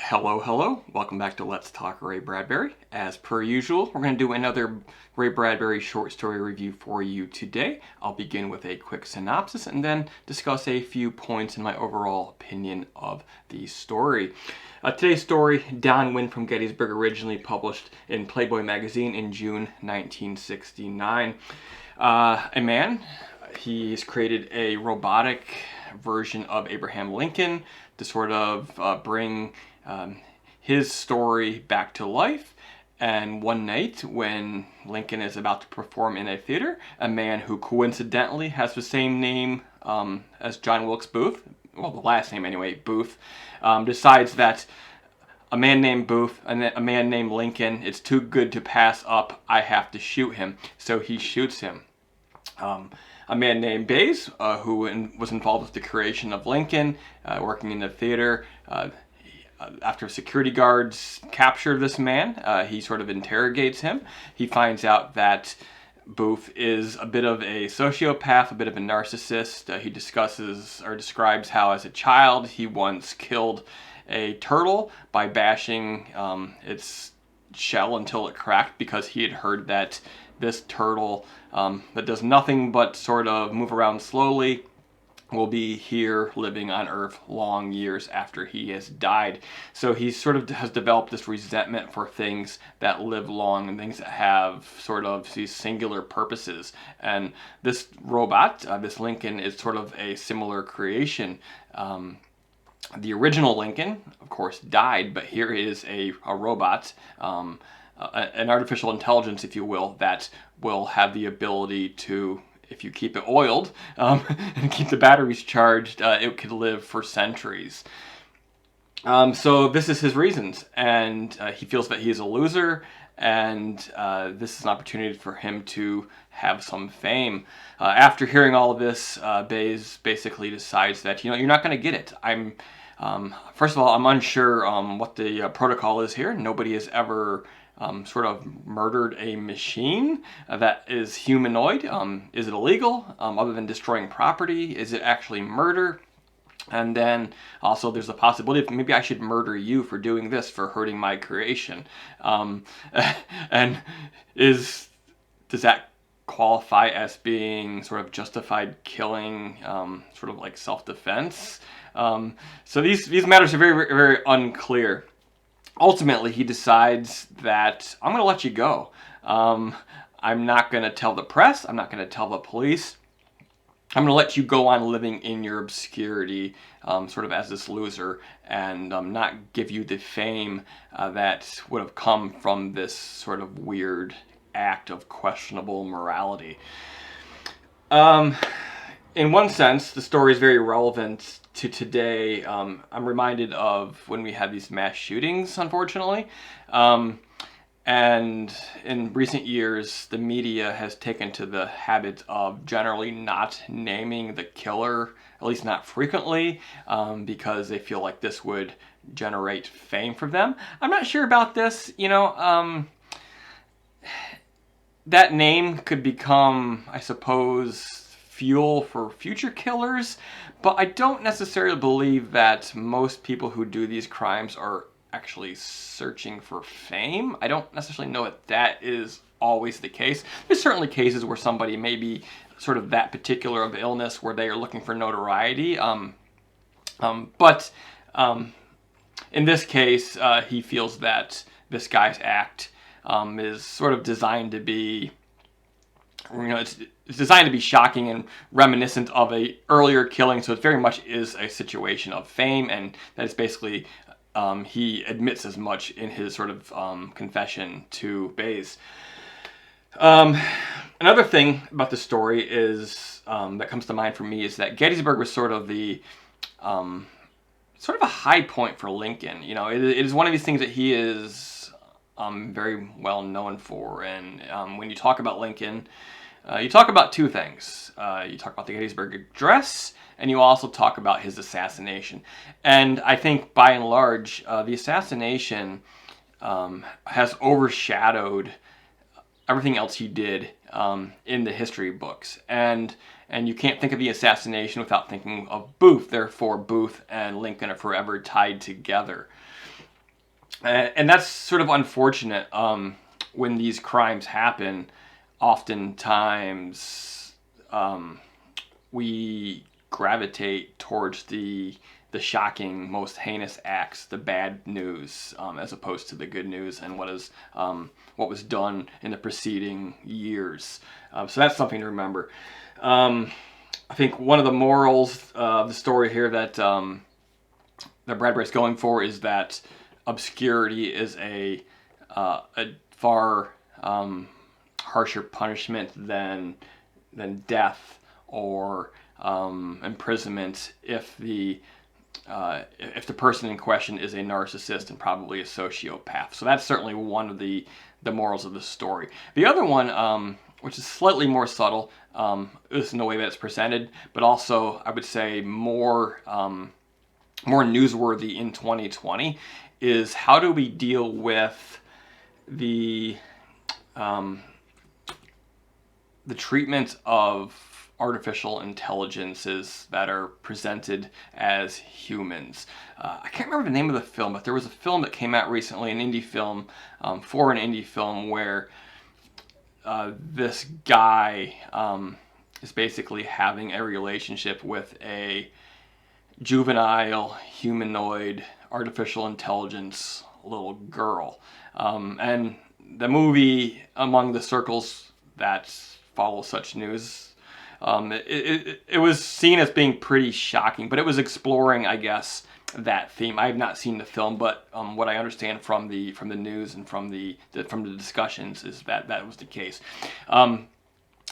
Hello, hello. Welcome back to Let's Talk Ray Bradbury. As per usual, we're going to do another Ray Bradbury short story review for you today. I'll begin with a quick synopsis and then discuss a few points in my overall opinion of the story. Today's story, Downwind from Gettysburg, originally published in Playboy magazine in June 1969. A man, he's created a robotic version of Abraham Lincoln to sort of bring his story back to life. And one night when Lincoln is about to perform in a theater, a man who coincidentally has the same name as John Wilkes Booth, well, the last name anyway, Booth, decides that a man named Booth and a man named Lincoln, it's too good to pass up, I have to shoot him. So he shoots him. A man named Bays, who was involved with the creation of Lincoln, working in the theater. After security guards capture this man, he sort of interrogates him. He finds out that Booth is a bit of a sociopath, a bit of a narcissist. He discusses or describes how as a child he once killed a turtle by bashing its shell until it cracked because he had heard that this turtle that does nothing but sort of move around slowly will be here living on Earth long years after he has died. So he sort of has developed this resentment for things that live long and things that have sort of these singular purposes. And this robot, this Lincoln, is sort of a similar creation. The original Lincoln, of course, died, but here is a robot, an artificial intelligence, if you will, that will have the ability to, if you keep it oiled and keep the batteries charged, it could live for centuries. So this is his reasons, and he feels that he is a loser, and this is an opportunity for him to have some fame. After hearing all of this, Bays basically decides that, you're not going to get it. First of all, I'm unsure what the protocol is here. Nobody has ever sort of murdered a machine that is humanoid. Is it illegal? Other than destroying property, is it actually murder? And then also there's the possibility of maybe I should murder you for doing this, for hurting my creation. And does that qualify as being sort of justified killing, sort of like self-defense? So these matters are very, very, very unclear. Ultimately, he decides that I'm going to let you go. I'm not going to tell the press. I'm not going to tell the police. I'm going to let you go on living in your obscurity, sort of as this loser, and not give you the fame that would have come from this sort of weird act of questionable morality. In one sense, the story is very relevant to today. I'm reminded of when we had these mass shootings, unfortunately. And in recent years, the media has taken to the habit of generally not naming the killer, at least not frequently, because they feel like this would generate fame for them. I'm not sure about this. That name could become, I suppose, fuel for future killers, but I don't necessarily believe that most people who do these crimes are actually searching for fame. I don't necessarily know that that is always the case. There's certainly cases where somebody may be sort of that particular of illness where they are looking for notoriety. But in this case, he feels that this guy's act is sort of designed to be, it's designed to be shocking and reminiscent of a earlier killing, so it very much is a situation of fame, and that is basically, he admits as much in his sort of confession to Bays. Another thing about the story is, that comes to mind for me, is that Gettysburg was sort of the, sort of a high point for Lincoln. It is one of these things that he is very well known for, and when you talk about Lincoln, you talk about two things. You talk about the Gettysburg Address, and you also talk about his assassination. And I think, by and large, the assassination has overshadowed everything else he did in the history books. And you can't think of the assassination without thinking of Booth. Therefore, Booth and Lincoln are forever tied together. And that's sort of unfortunate. When these crimes happen, oftentimes we gravitate towards the shocking, most heinous acts, the bad news, as opposed to the good news and what was done in the preceding years. So that's something to remember. I think one of the morals of the story here that Bradbury's going for is that obscurity is a far harsher punishment than death or imprisonment if the person in question is a narcissist and probably a sociopath. So that's certainly one of the morals of the story. The other one, which is slightly more subtle, is in the way that it's presented, but also I would say more newsworthy in 2020, is how do we deal with the treatment of artificial intelligences that are presented as humans. I can't remember the name of the film, but there was a film that came out recently, an indie film, where this guy is basically having a relationship with a juvenile, humanoid, artificial intelligence little girl. And the movie, among the circles that follow such news, it was seen as being pretty shocking, but it was exploring, I guess, that theme. I have not seen the film, but what I understand from the news and from the discussions is that was the case.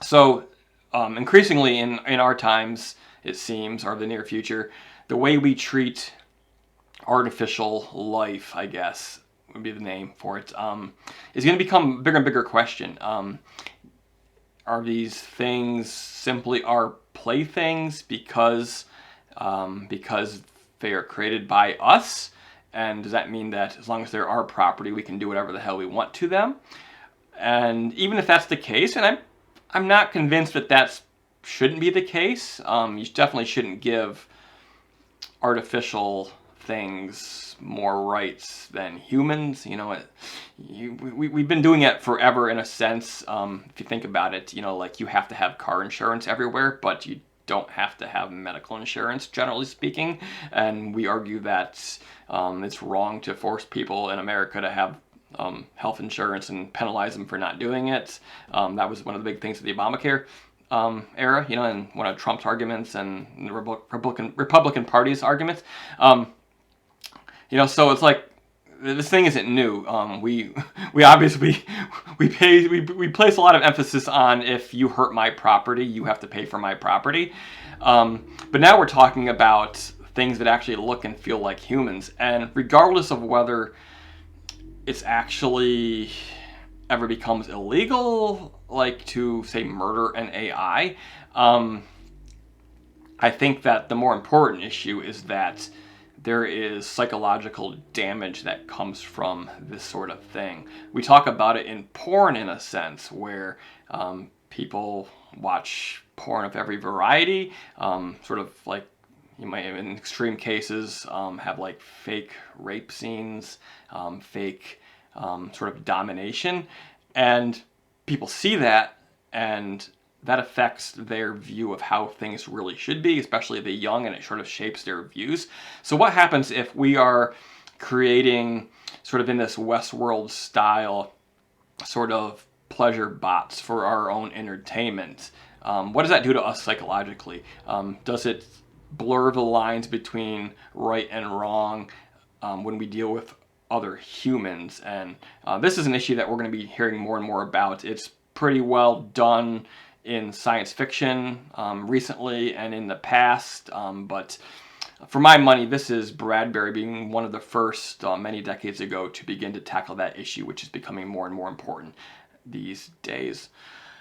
So increasingly in our times, it seems, or the near future, the way we treat artificial life, I guess would be the name for it, is going to become a bigger and bigger question. Are these things simply our playthings because they are created by us? And does that mean that as long as they're our property, we can do whatever the hell we want to them? And even if that's the case, and I'm not convinced that shouldn't be the case. You definitely shouldn't give artificial things more rights than humans. We've been doing it forever in a sense. If you think about it, like you have to have car insurance everywhere, but you don't have to have medical insurance, generally speaking. And we argue that it's wrong to force people in America to have health insurance and penalize them for not doing it. That was one of the big things of the Obamacare era, and one of Trump's arguments and the Republican Party's arguments. So it's like this thing isn't new. We obviously we place a lot of emphasis on if you hurt my property, you have to pay for my property. But now we're talking about things that actually look and feel like humans, and regardless of whether it's actually ever becomes illegal, like to say murder an AI, I think that the more important issue is that there is psychological damage that comes from this sort of thing. We talk about it in porn in a sense, where people watch porn of every variety, sort of like you might, in extreme cases, have like fake rape scenes, fake sort of domination, and people see that, and that affects their view of how things really should be, especially the young, and it sort of shapes their views. So what happens if we are creating sort of in this Westworld style sort of pleasure bots for our own entertainment? What does that do to us psychologically? Does it blur the lines between right and wrong when we deal with other humans? And this is an issue that we're going to be hearing more and more about. It's pretty well done in science fiction recently and in the past, but for my money, this is Bradbury being one of the first many decades ago to begin to tackle that issue, which is becoming more and more important these days.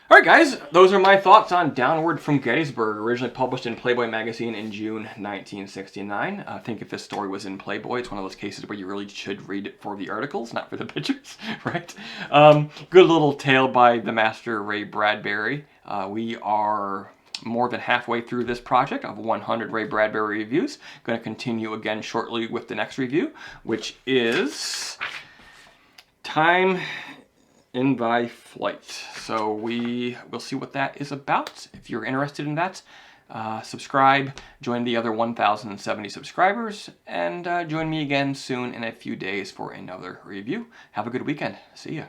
All right, guys, those are my thoughts on Downward from Gettysburg, originally published in Playboy magazine in June 1969. I think if this story was in Playboy, it's one of those cases where you really should read it for the articles, not for the pictures, right? Good little tale by the master Ray Bradbury. We are more than halfway through this project of 100 Ray Bradbury reviews. Going to continue again shortly with the next review, which is Time in Thy Flight. So we will see what that is about. If you're interested in that, subscribe, join the other 1,070 subscribers, and join me again soon in a few days for another review. Have a good weekend. See ya.